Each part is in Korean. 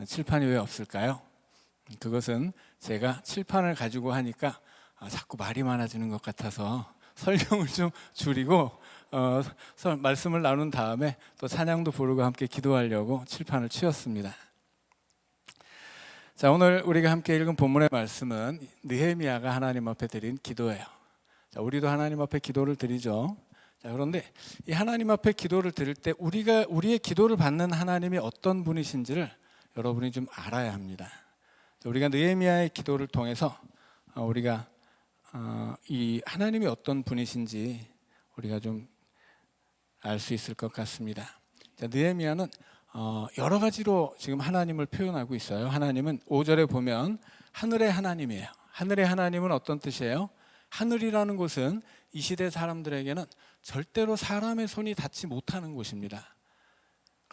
칠판이 왜 없을까요? 그것은 제가 칠판을 가지고 하니까 자꾸 말이 많아지는 것 같아서 설명을 좀 줄이고 말씀을 나눈 다음에 또 찬양도 부르고 함께 기도하려고 칠판을 치웠습니다. 자, 오늘 우리가 함께 읽은 본문의 말씀은 느헤미야가 하나님 앞에 드린 기도예요. 자, 우리도 하나님 앞에 기도를 드리죠. 자, 그런데 이 하나님 앞에 기도를 드릴 때 우리의 기도를 받는 하나님이 어떤 분이신지를 여러분이 좀 알아야 합니다. 자, 우리가 느헤미야의 기도를 통해서 우리가 이 하나님이 어떤 분이신지 우리가 좀 알 수 있을 것 같습니다. 자, 느헤미야는 여러 가지로 지금 하나님을 표현하고 있어요. 하나님은 5절에 보면 하늘의 하나님이에요. 하늘의 하나님은 어떤 뜻이에요? 하늘이라는 곳은 이 시대 사람들에게는 절대로 사람의 손이 닿지 못하는 곳입니다.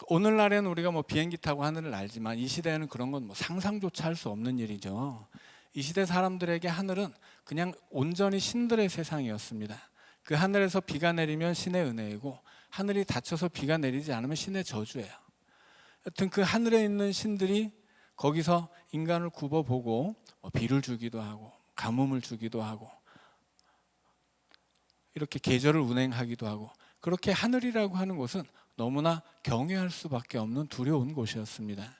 오늘날에는 우리가 비행기 타고 하늘을 알지만 이 시대에는 그런 건 상상조차 할 수 없는 일이죠. 이 시대 사람들에게 하늘은 그냥 온전히 신들의 세상이었습니다. 그 하늘에서 비가 내리면 신의 은혜이고 하늘이 닫혀서 비가 내리지 않으면 신의 저주예요. 여튼 그 하늘에 있는 신들이 거기서 인간을 굽어보고 비를 주기도 하고 가뭄을 주기도 하고 이렇게 계절을 운행하기도 하고, 그렇게 하늘이라고 하는 곳은 너무나 경외할 수밖에 없는 두려운 곳이었습니다.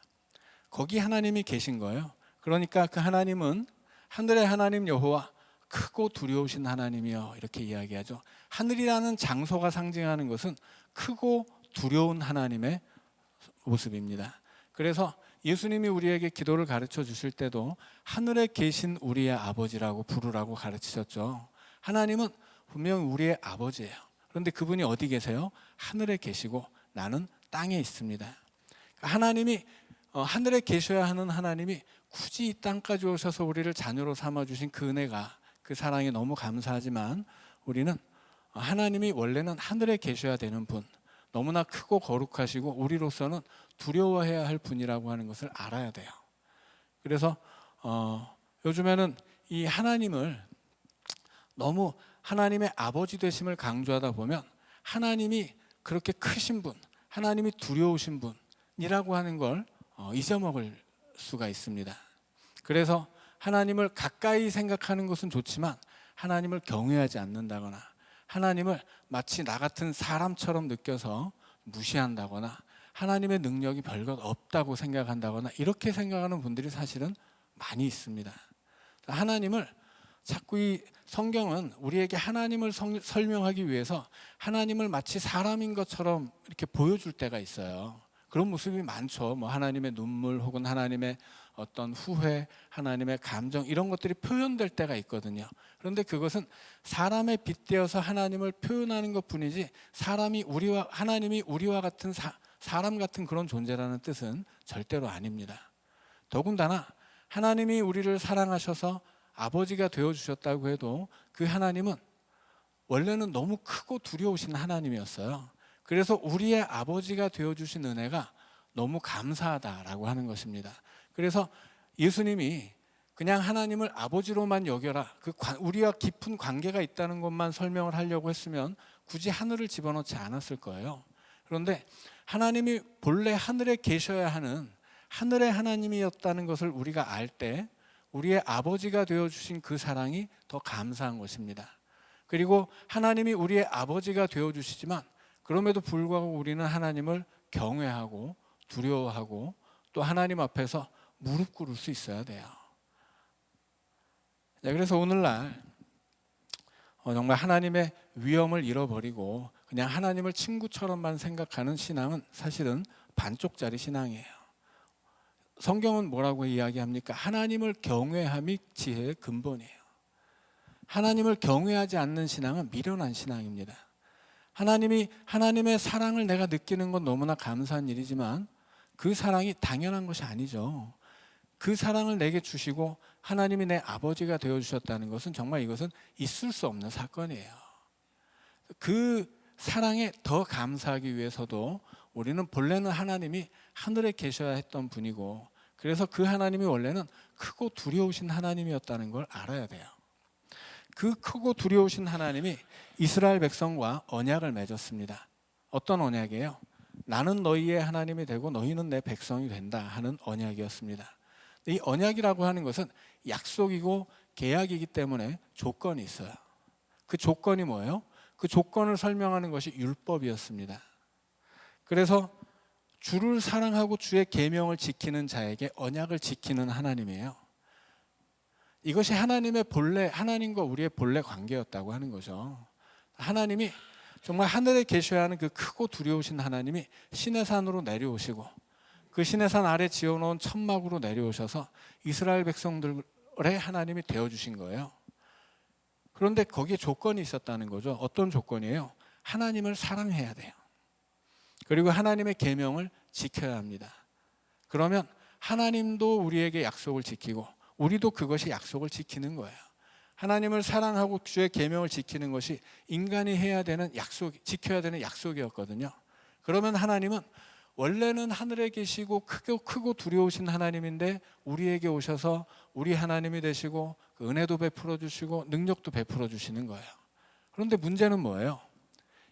거기 하나님이 계신 거예요. 그러니까 그 하나님은 하늘의 하나님 여호와, 크고 두려우신 하나님이요, 이렇게 이야기하죠. 하늘이라는 장소가 상징하는 것은 크고 두려운 하나님의 모습입니다. 그래서 예수님이 우리에게 기도를 가르쳐 주실 때도 하늘에 계신 우리의 아버지라고 부르라고 가르치셨죠. 하나님은 분명 우리의 아버지예요. 그런데 그분이 어디 계세요? 하늘에 계시고 나는 땅에 있습니다. 하나님이 하늘에 계셔야 하는 하나님이 굳이 이 땅까지 오셔서 우리를 자녀로 삼아주신 그 은혜가, 그 사랑이 너무 감사하지만 우리는 하나님이 원래는 하늘에 계셔야 되는 분, 너무나 크고 거룩하시고 우리로서는 두려워해야 할 분이라고 하는 것을 알아야 돼요. 그래서 요즘에는 이 하나님을 너무 하나님의 아버지 되심을 강조하다 보면 하나님이 그렇게 크신 분, 하나님이 두려우신 분이라고 하는 걸 잊어먹을 수가 있습니다. 그래서 하나님을 가까이 생각하는 것은 좋지만 하나님을 경외하지 않는다거나 하나님을 마치 나 같은 사람처럼 느껴서 무시한다거나 하나님의 능력이 별것 없다고 생각한다거나 이렇게 생각하는 분들이 사실은 많이 있습니다. 하나님을 자꾸 이 성경은 우리에게 하나님을 설명하기 위해서 하나님을 마치 사람인 것처럼 이렇게 보여줄 때가 있어요. 그런 모습이 많죠. 하나님의 눈물 혹은 하나님의 어떤 후회, 하나님의 감정, 이런 것들이 표현될 때가 있거든요. 그런데 그것은 사람에 빗대어서 하나님을 표현하는 것뿐이지 하나님이 우리와 같은 사람 같은 그런 존재라는 뜻은 절대로 아닙니다. 더군다나 하나님이 우리를 사랑하셔서 아버지가 되어주셨다고 해도 그 하나님은 원래는 너무 크고 두려우신 하나님이었어요. 그래서 우리의 아버지가 되어주신 은혜가 너무 감사하다라고 하는 것입니다. 그래서 예수님이 그냥 하나님을 아버지로만 여겨라, 우리와 깊은 관계가 있다는 것만 설명을 하려고 했으면 굳이 하늘을 집어넣지 않았을 거예요. 그런데 하나님이 본래 하늘에 계셔야 하는 하늘의 하나님이었다는 것을 우리가 알 때 우리의 아버지가 되어주신 그 사랑이 더 감사한 것입니다. 그리고 하나님이 우리의 아버지가 되어주시지만 그럼에도 불구하고 우리는 하나님을 경외하고 두려워하고 또 하나님 앞에서 무릎 꿇을 수 있어야 돼요. 그래서 오늘날 정말 하나님의 위엄을 잃어버리고 그냥 하나님을 친구처럼만 생각하는 신앙은 사실은 반쪽짜리 신앙이에요. 성경은 뭐라고 이야기합니까? 하나님을 경외함이 지혜의 근본이에요. 하나님을 경외하지 않는 신앙은 미련한 신앙입니다. 하나님의 사랑을 내가 느끼는 건 너무나 감사한 일이지만 그 사랑이 당연한 것이 아니죠. 그 사랑을 내게 주시고 하나님이 내 아버지가 되어주셨다는 것은 정말 이것은 있을 수 없는 사건이에요. 그 사랑에 더 감사하기 위해서도 우리는 본래는 하나님이 하늘에 계셔야 했던 분이고 그래서 그 하나님이 원래는 크고 두려우신 하나님이었다는 걸 알아야 돼요. 그 크고 두려우신 하나님이 이스라엘 백성과 언약을 맺었습니다. 어떤 언약이에요? 나는 너희의 하나님이 되고 너희는 내 백성이 된다 하는 언약이었습니다. 이 언약이라고 하는 것은 약속이고 계약이기 때문에 조건이 있어요. 그 조건이 뭐예요? 그 조건을 설명하는 것이 율법이었습니다. 그래서 주를 사랑하고 주의 계명을 지키는 자에게 언약을 지키는 하나님이에요. 이것이 하나님의 본래, 하나님과 우리의 본래 관계였다고 하는 거죠. 하나님이 정말 하늘에 계셔야 하는 그 크고 두려우신 하나님이 시내산으로 내려오시고 그 시내산 아래 지어놓은 천막으로 내려오셔서 이스라엘 백성들의 하나님이 되어주신 거예요. 그런데 거기에 조건이 있었다는 거죠. 어떤 조건이에요? 하나님을 사랑해야 돼요. 그리고 하나님의 계명을 지켜야 합니다. 그러면 하나님도 우리에게 약속을 지키고 우리도 그것이 약속을 지키는 거예요. 하나님을 사랑하고 주의 계명을 지키는 것이 인간이 해야 되는 약속, 지켜야 되는 약속이었거든요. 그러면 하나님은 원래는 하늘에 계시고 크고 두려우신 하나님인데 우리에게 오셔서 우리 하나님이 되시고 그 은혜도 베풀어 주시고 능력도 베풀어 주시는 거예요. 그런데 문제는 뭐예요?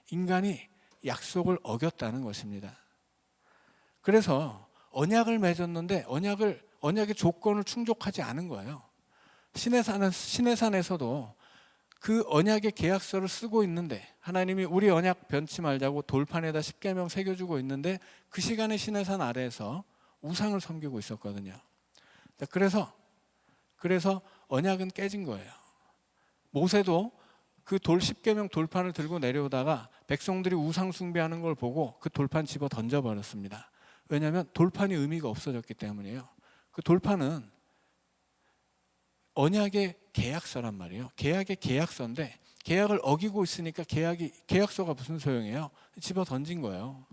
인간이 약속을 어겼다는 것입니다. 그래서 언약을 맺었는데 언약의 조건을 충족하지 않은 거예요. 시내산에서도 그 언약의 계약서를 쓰고 있는데 하나님이 우리 언약 변치 말자고 돌판에다 십계명 새겨주고 있는데 그 시간에 시내산 아래에서 우상을 섬기고 있었거든요. 그래서 언약은 깨진 거예요. 모세도 그 십계명 돌판을 들고 내려오다가 백성들이 우상 숭배하는 걸 보고 그 돌판 집어 던져버렸습니다. 왜냐하면 돌판이 의미가 없어졌기 때문이에요. 그 돌판은 언약의 계약서란 말이에요. 계약의 계약서인데 계약을 어기고 있으니까 계약서가 무슨 소용이에요? 집어 던진 거예요.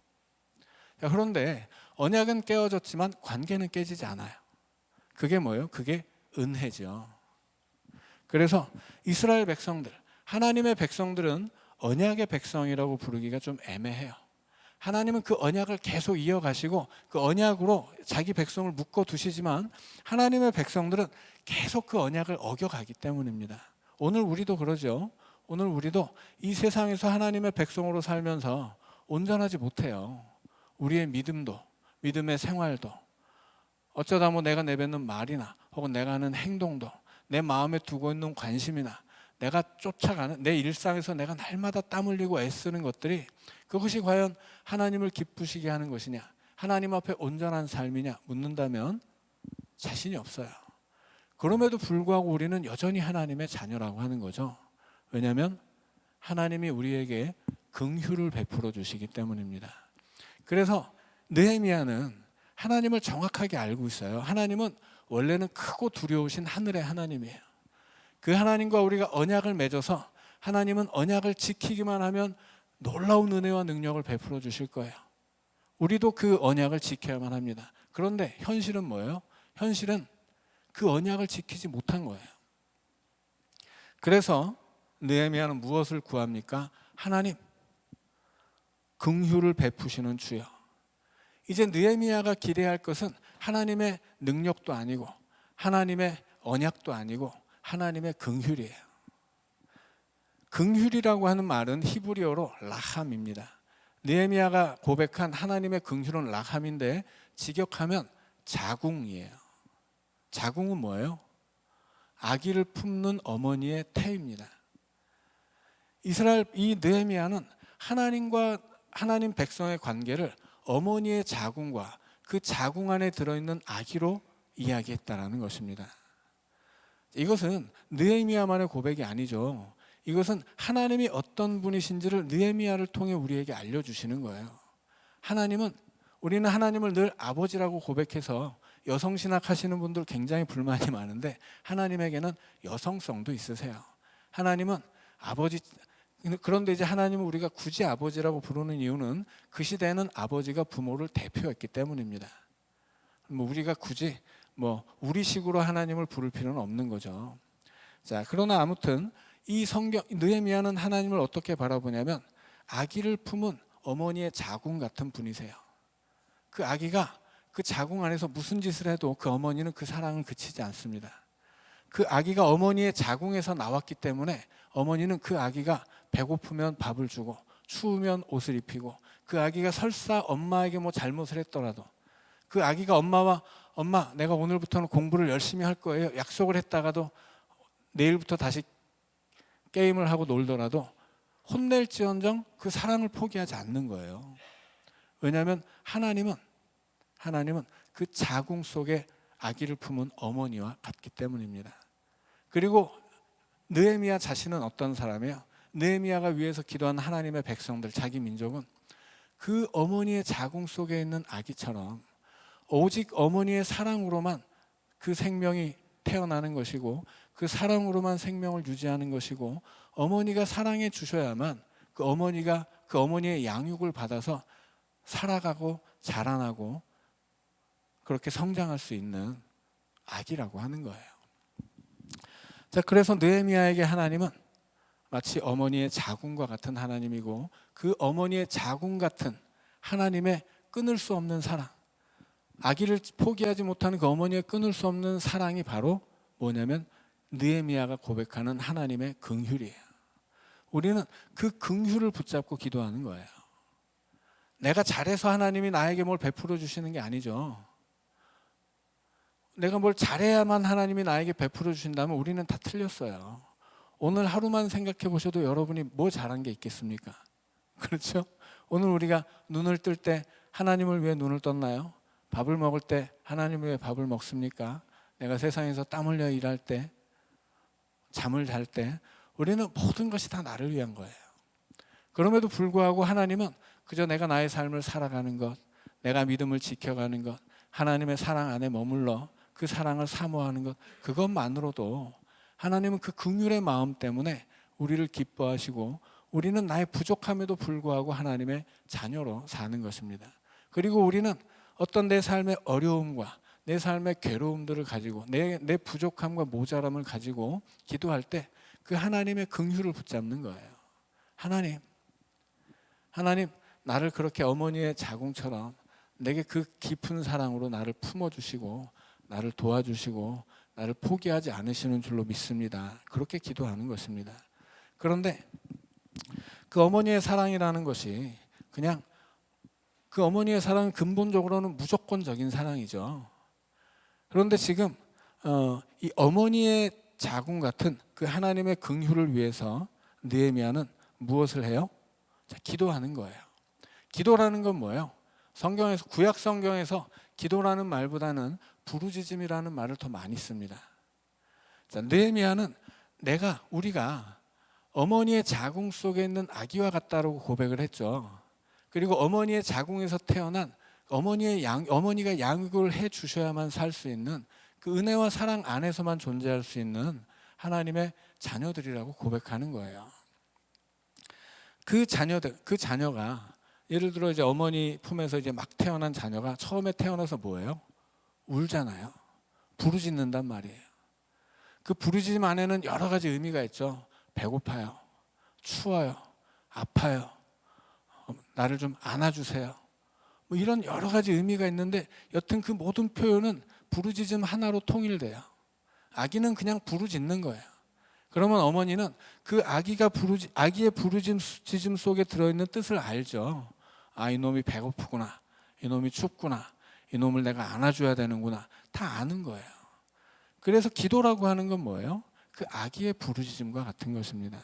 그런데 언약은 깨어졌지만 관계는 깨지지 않아요. 그게 뭐예요? 그게 은혜죠. 그래서 이스라엘 백성들, 하나님의 백성들은 언약의 백성이라고 부르기가 좀 애매해요. 하나님은 그 언약을 계속 이어가시고 그 언약으로 자기 백성을 묶어두시지만 하나님의 백성들은 계속 그 언약을 어겨가기 때문입니다. 오늘 우리도 그러죠. 오늘 우리도 이 세상에서 하나님의 백성으로 살면서 온전하지 못해요. 우리의 믿음도, 믿음의 생활도, 어쩌다 내가 내뱉는 말이나 혹은 내가 하는 행동도, 내 마음에 두고 있는 관심이나 내가 쫓아가는 내 일상에서 내가 날마다 땀 흘리고 애쓰는 것들이 그것이 과연 하나님을 기쁘시게 하는 것이냐, 하나님 앞에 온전한 삶이냐 묻는다면 자신이 없어요. 그럼에도 불구하고 우리는 여전히 하나님의 자녀라고 하는 거죠. 왜냐하면 하나님이 우리에게 긍휼을 베풀어 주시기 때문입니다. 그래서 느헤미야는 하나님을 정확하게 알고 있어요. 하나님은 원래는 크고 두려우신 하늘의 하나님이에요. 그 하나님과 우리가 언약을 맺어서 하나님은 언약을 지키기만 하면 놀라운 은혜와 능력을 베풀어 주실 거예요. 우리도 그 언약을 지켜야만 합니다. 그런데 현실은 뭐예요? 현실은 그 언약을 지키지 못한 거예요. 그래서 느헤미야는 무엇을 구합니까? 하나님, 긍휼을 베푸시는 주여. 이제 느헤미야가 기대할 것은 하나님의 능력도 아니고 하나님의 언약도 아니고 하나님의 긍휼이에요. 긍휼이라고 하는 말은 히브리어로 라함입니다. 느헤미야가 고백한 하나님의 긍휼은 라함인데 직역하면 자궁이에요. 자궁은 뭐예요? 아기를 품는 어머니의 태입니다. 이 느헤미야는 하나님과 하나님 백성의 관계를 어머니의 자궁과 그 자궁 안에 들어있는 아기로 이야기했다라는 것입니다. 이것은 느헤미야만의 고백이 아니죠. 이것은 하나님이 어떤 분이신지를 느헤미야를 통해 우리에게 알려주시는 거예요. 우리는 하나님을 늘 아버지라고 고백해서 여성신학 하시는 분들 굉장히 불만이 많은데 하나님에게는 여성성도 있으세요. 하나님은 아버지, 그런데 이제 하나님은 우리가 굳이 아버지라고 부르는 이유는 그 시대에는 아버지가 부모를 대표했기 때문입니다. 우리가 굳이 우리식으로 하나님을 부를 필요는 없는 거죠. 자, 그러나 아무튼 이 느헤미야는 하나님을 어떻게 바라보냐면 아기를 품은 어머니의 자궁 같은 분이세요. 그 아기가 그 자궁 안에서 무슨 짓을 해도 그 어머니는 그 사랑은 그치지 않습니다. 그 아기가 어머니의 자궁에서 나왔기 때문에 어머니는 그 아기가 배고프면 밥을 주고 추우면 옷을 입히고 그 아기가 설사 엄마에게 뭐 잘못을 했더라도 그 아기가 엄마 내가 오늘부터는 공부를 열심히 할 거예요 약속을 했다가도 내일부터 다시 게임을 하고 놀더라도 혼낼지언정 그 사랑을 포기하지 않는 거예요. 왜냐하면 하나님은 그 자궁 속에 아기를 품은 어머니와 같기 때문입니다. 그리고 느헤미야 자신은 어떤 사람이에요? 느헤미야가 위에서 기도한 하나님의 백성들, 자기 민족은 그 어머니의 자궁 속에 있는 아기처럼 오직 어머니의 사랑으로만 그 생명이 태어나는 것이고 그 사랑으로만 생명을 유지하는 것이고 어머니가 사랑해 주셔야만 그 어머니의 양육을 받아서 살아가고 자라나고 그렇게 성장할 수 있는 아기라고 하는 거예요. 자, 그래서 느헤미야에게 하나님은 마치 어머니의 자궁과 같은 하나님이고 그 어머니의 자궁 같은 하나님의 끊을 수 없는 사랑, 아기를 포기하지 못하는 그 어머니의 끊을 수 없는 사랑이 바로 뭐냐면 느헤미야가 고백하는 하나님의 긍휼이에요. 우리는 그 긍휼을 붙잡고 기도하는 거예요. 내가 잘해서 하나님이 나에게 뭘 베풀어 주시는 게 아니죠. 내가 뭘 잘해야만 하나님이 나에게 베풀어 주신다면 우리는 다 틀렸어요. 오늘 하루만 생각해 보셔도 여러분이 뭐 잘한 게 있겠습니까? 그렇죠? 오늘 우리가 눈을 뜰 때 하나님을 위해 눈을 떴나요? 밥을 먹을 때 하나님을 위해 밥을 먹습니까? 내가 세상에서 땀 흘려 일할 때, 잠을 잘 때 우리는 모든 것이 다 나를 위한 거예요. 그럼에도 불구하고 하나님은 그저 내가 나의 삶을 살아가는 것, 내가 믿음을 지켜가는 것, 하나님의 사랑 안에 머물러 그 사랑을 사모하는 것, 그것만으로도 하나님은 그 긍휼의 마음 때문에 우리를 기뻐하시고 우리는 나의 부족함에도 불구하고 하나님의 자녀로 사는 것입니다. 그리고 우리는 어떤 내 삶의 어려움과 내 삶의 괴로움들을 가지고 내 부족함과 모자람을 가지고 기도할 때 그 하나님의 긍휼을 붙잡는 거예요. 하나님 나를 그렇게 어머니의 자궁처럼 내게 그 깊은 사랑으로 나를 품어주시고 나를 도와주시고 나를 포기하지 않으시는 줄로 믿습니다. 그렇게 기도하는 것입니다. 그런데 그 어머니의 사랑이라는 것이 그냥 그 어머니의 사랑은 근본적으로는 무조건적인 사랑이죠. 그런데 지금 이 어머니의 자궁 같은 그 하나님의 긍휼을 위해서 느헤미야는 무엇을 해요? 자, 기도하는 거예요. 기도라는 건 뭐예요? 성경에서 구약 성경에서 기도라는 말보다는 부르짖음이라는 말을 더 많이 씁니다. 자, 느헤미야는 우리가 어머니의 자궁 속에 있는 아기와 같다라고 고백을 했죠. 그리고 어머니의 자궁에서 태어난 어머니가 양육을 해 주셔야만 살 수 있는 그 은혜와 사랑 안에서만 존재할 수 있는 하나님의 자녀들이라고 고백하는 거예요. 그 자녀가 예를 들어 이제 어머니 품에서 이제 막 태어난 자녀가 처음에 태어나서 뭐예요? 울잖아요. 부르짖는단 말이에요. 그 부르짖음 안에는 여러 가지 의미가 있죠. 배고파요. 추워요. 아파요. 나를 좀 안아주세요. 뭐 이런 여러 가지 의미가 있는데 여튼 그 모든 표현은 부르짖음 하나로 통일돼요. 아기는 그냥 부르짖는 거예요. 그러면 어머니는 그 아기의 부르짖음 속에 들어있는 뜻을 알죠. 아, 이놈이 배고프구나. 이놈이 춥구나. 이놈을 내가 안아줘야 되는구나. 다 아는 거예요. 그래서 기도라고 하는 건 뭐예요? 그 아기의 부르짖음과 같은 것입니다.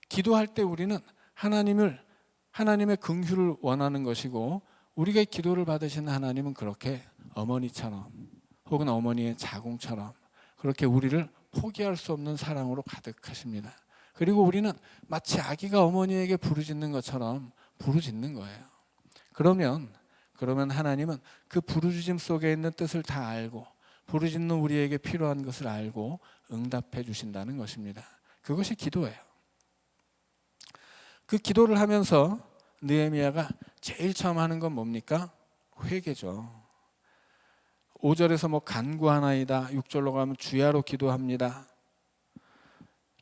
기도할 때 우리는 하나님의 긍휼을 원하는 것이고 우리가 기도를 받으시는 하나님은 그렇게 어머니처럼 혹은 어머니의 자궁처럼 그렇게 우리를 포기할 수 없는 사랑으로 가득하십니다. 그리고 우리는 마치 아기가 어머니에게 부르짖는 것처럼 부르짖는 거예요. 그러면 하나님은 그 부르짖음 속에 있는 뜻을 다 알고 부르짖는 우리에게 필요한 것을 알고 응답해 주신다는 것입니다. 그것이 기도예요. 그 기도를 하면서 느헤미야가 제일 처음 하는 건 뭡니까? 회개죠. 5절에서 뭐 간구하나이다. 6절로 가면 주야로 기도합니다.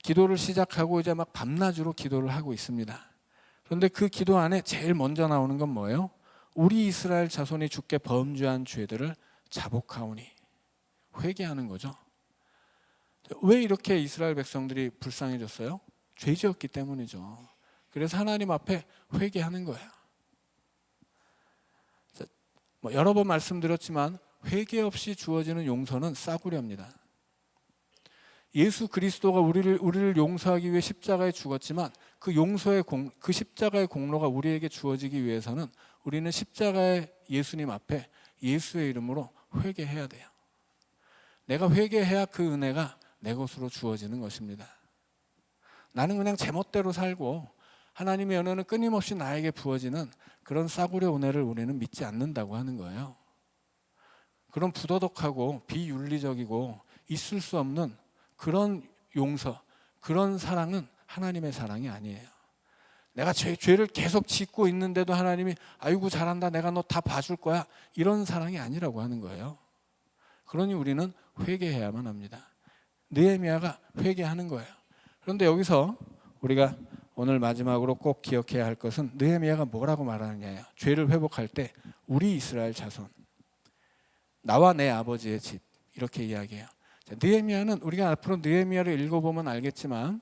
기도를 시작하고 이제 막 밤낮으로 기도를 하고 있습니다. 그런데 그 기도 안에 제일 먼저 나오는 건 뭐예요? 우리 이스라엘 자손이 주께 범죄한 죄들을 자복하오니. 회개하는 거죠. 왜 이렇게 이스라엘 백성들이 불쌍해졌어요? 죄 지었기 때문이죠. 그래서 하나님 앞에 회개하는 거예요. 여러 번 말씀드렸지만 회개 없이 주어지는 용서는 싸구려입니다. 예수 그리스도가 우리를 용서하기 위해 십자가에 죽었지만 그 십자가의 공로가 우리에게 주어지기 위해서는 우리는 십자가의 예수님 앞에 예수의 이름으로 회개해야 돼요. 내가 회개해야 그 은혜가 내 것으로 주어지는 것입니다. 나는 그냥 제멋대로 살고 하나님의 은혜는 끊임없이 나에게 부어지는 그런 싸구려 은혜를 우리는 믿지 않는다고 하는 거예요. 그런 부도덕하고 비윤리적이고 있을 수 없는 그런 용서, 그런 사랑은 하나님의 사랑이 아니에요. 내가 죄를 계속 짓고 있는데도 하나님이 아이고 잘한다, 내가 너 다 봐줄 거야, 이런 사랑이 아니라고 하는 거예요. 그러니 우리는 회개해야만 합니다. 느헤미야가 회개하는 거예요. 그런데 여기서 우리가 오늘 마지막으로 꼭 기억해야 할 것은 느헤미야가 뭐라고 말하느냐예요. 죄를 회복할 때 우리 이스라엘 자손, 나와 내 아버지의 집, 이렇게 이야기해요. 느헤미야는 우리가 앞으로 느헤미야를 읽어보면 알겠지만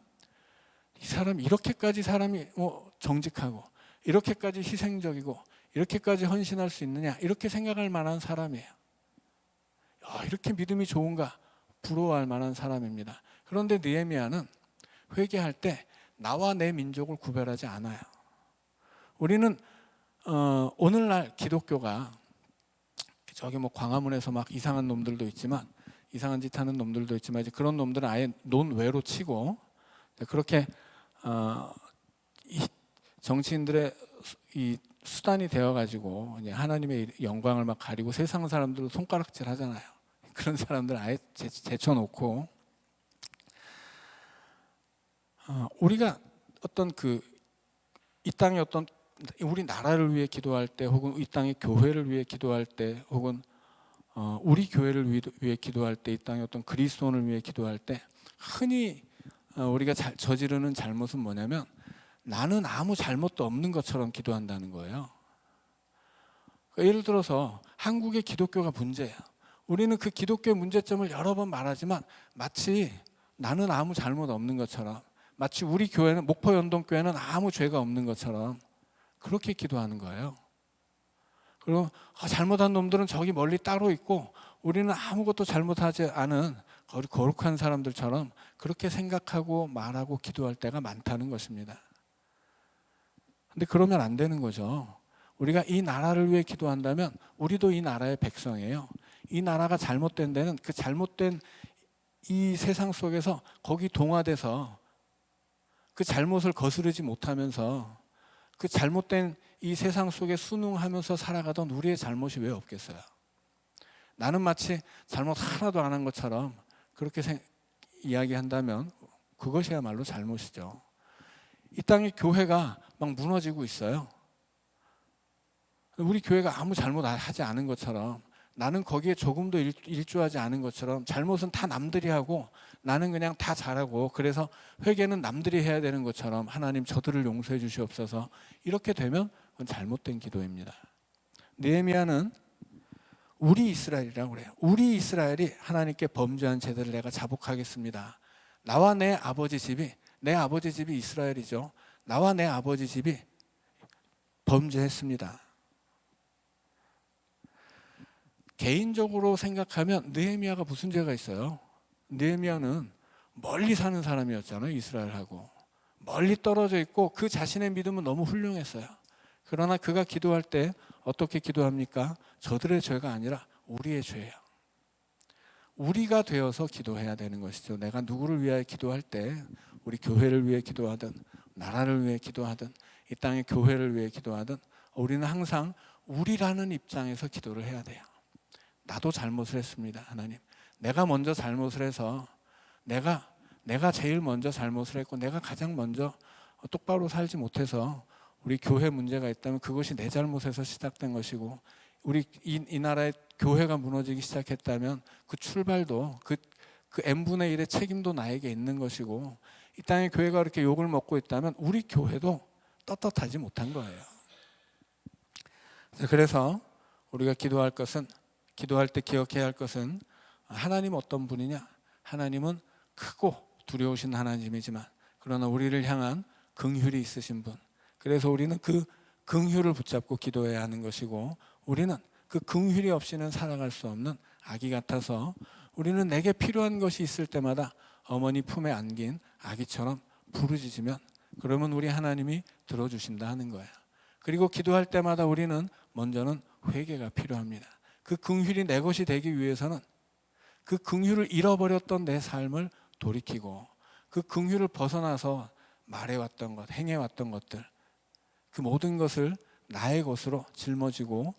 이 사람 이렇게까지 사람이 정직하고 이렇게까지 희생적이고 이렇게까지 헌신할 수 있느냐, 이렇게 생각할 만한 사람이에요. 이렇게 믿음이 좋은가 부러워할 만한 사람입니다. 그런데 느헤미야는 회개할 때 나와 내 민족을 구별하지 않아요. 우리는 오늘날 기독교가 저기 광화문에서 막 이상한 놈들도 있지만, 이상한 짓 하는 놈들도 있지만, 이제 그런 놈들은 아예 논외로 치고 그렇게 이 정치인들의 이 수단이 되어가지고 이제 하나님의 영광을 막 가리고 세상 사람들도 손가락질 하잖아요. 그런 사람들 아예 제쳐놓고 우리가 어떤 이 땅의 어떤 우리 나라를 위해 기도할 때, 혹은 이 땅의 교회를 위해 기도할 때, 혹은 우리 교회를 위해 기도할 때, 이 땅의 어떤 그리스도인을 위해 기도할 때 흔히 우리가 저지르는 잘못은 뭐냐면 나는 아무 잘못도 없는 것처럼 기도한다는 거예요. 그러니까 예를 들어서 한국의 기독교가 문제예요. 우리는 그 기독교의 문제점을 여러 번 말하지만 마치 나는 아무 잘못 없는 것처럼, 마치 우리 교회는, 목포연동교회는 아무 죄가 없는 것처럼 그렇게 기도하는 거예요. 그리고 잘못한 놈들은 저기 멀리 따로 있고 우리는 아무것도 잘못하지 않은 거룩한 사람들처럼 그렇게 생각하고 말하고 기도할 때가 많다는 것입니다. 근데 그러면 안 되는 거죠. 우리가 이 나라를 위해 기도한다면 우리도 이 나라의 백성이에요. 이 나라가 잘못된 데는 그 잘못된 이 세상 속에서 거기 동화돼서 그 잘못을 거스르지 못하면서 그 잘못된 이 세상 속에 순응하면서 살아가던 우리의 잘못이 왜 없겠어요? 나는 마치 잘못 하나도 안 한 것처럼 그렇게 이야기한다면 그것이야말로 잘못이죠. 이 땅의 교회가 막 무너지고 있어요. 우리 교회가 아무 잘못 하지 않은 것처럼, 나는 거기에 조금도 일조하지 않은 것처럼, 잘못은 다 남들이 하고 나는 그냥 다 잘하고, 그래서 회개는 남들이 해야 되는 것처럼 하나님 저들을 용서해 주시옵소서, 이렇게 되면 그건 잘못된 기도입니다. 느헤미야는 우리 이스라엘이라고 그래요. 우리 이스라엘이 하나님께 범죄한 죄들을 내가 자복하겠습니다. 나와 내 아버지 집이 이스라엘이죠. 나와 내 아버지 집이 범죄했습니다. 개인적으로 생각하면 느헤미야가 무슨 죄가 있어요? 느헤미야는 멀리 사는 사람이었잖아요. 이스라엘하고 멀리 떨어져 있고 그 자신의 믿음은 너무 훌륭했어요. 그러나 그가 기도할 때 어떻게 기도합니까? 저들의 죄가 아니라 우리의 죄예요. 우리가 되어서 기도해야 되는 것이죠. 내가 누구를 위하여 기도할 때, 우리 교회를 위해 기도하든 나라를 위해 기도하든 이 땅의 교회를 위해 기도하든 우리는 항상 우리라는 입장에서 기도를 해야 돼요. 나도 잘못을 했습니다. 하나님, 내가 먼저 잘못을 해서 내가 제일 먼저 잘못을 했고 내가 가장 먼저 똑바로 살지 못해서 우리 교회 문제가 있다면 그것이 내 잘못에서 시작된 것이고, 우리 이 나라의 교회가 무너지기 시작했다면 그 출발도 그 n분의 1의 책임도 나에게 있는 것이고, 이 땅의 교회가 이렇게 욕을 먹고 있다면 우리 교회도 떳떳하지 못한 거예요. 그래서 우리가 기도할 때 기억해야 할 것은, 하나님 어떤 분이냐? 하나님은 크고 두려우신 하나님이지만 그러나 우리를 향한 긍휼이 있으신 분. 그래서 우리는 그 긍휼을 붙잡고 기도해야 하는 것이고, 우리는 그 긍휼이 없이는 살아갈 수 없는 아기 같아서 우리는 내게 필요한 것이 있을 때마다 어머니 품에 안긴 아기처럼 부르짖으면 그러면 우리 하나님이 들어주신다 하는 거예요. 그리고 기도할 때마다 우리는 먼저는 회개가 필요합니다. 그 긍휼이 내 것이 되기 위해서는 그 긍휼을 잃어버렸던 내 삶을 돌이키고 그 긍휼을 벗어나서 말해왔던 것, 행해왔던 것들, 그 모든 것을 나의 것으로 짊어지고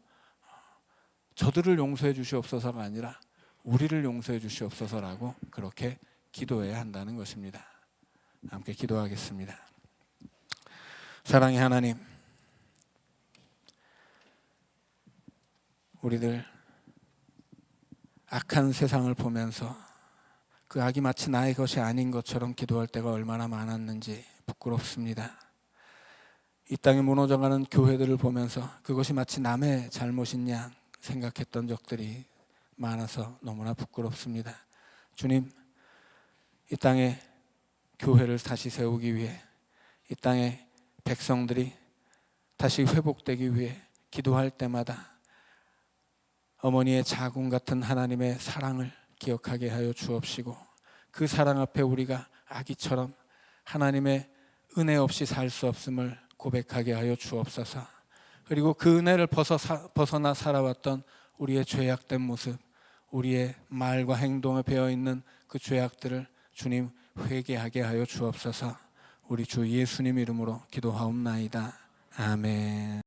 저들을 용서해 주시옵소서가 아니라 우리를 용서해 주시옵소서라고 그렇게 기도해야 한다는 것입니다. 함께 기도하겠습니다. 사랑의 하나님, 우리들 악한 세상을 보면서 그 악이 마치 나의 것이 아닌 것처럼 기도할 때가 얼마나 많았는지 부끄럽습니다. 이 땅에 무너져가는 교회들을 보면서 그것이 마치 남의 잘못인 양 생각했던 적들이 많아서 너무나 부끄럽습니다. 주님, 이 땅에 교회를 다시 세우기 위해 이 땅에 백성들이 다시 회복되기 위해 기도할 때마다 어머니의 자궁 같은 하나님의 사랑을 기억하게 하여 주옵시고 그 사랑 앞에 우리가 아기처럼 하나님의 은혜 없이 살 수 없음을 고백하게 하여 주옵소서. 그리고 그 은혜를 벗어나 살아왔던 우리의 죄악된 모습, 우리의 말과 행동에 배어있는 그 죄악들을 주님 회개하게 하여 주옵소서. 우리 주 예수님 이름으로 기도하옵나이다. 아멘.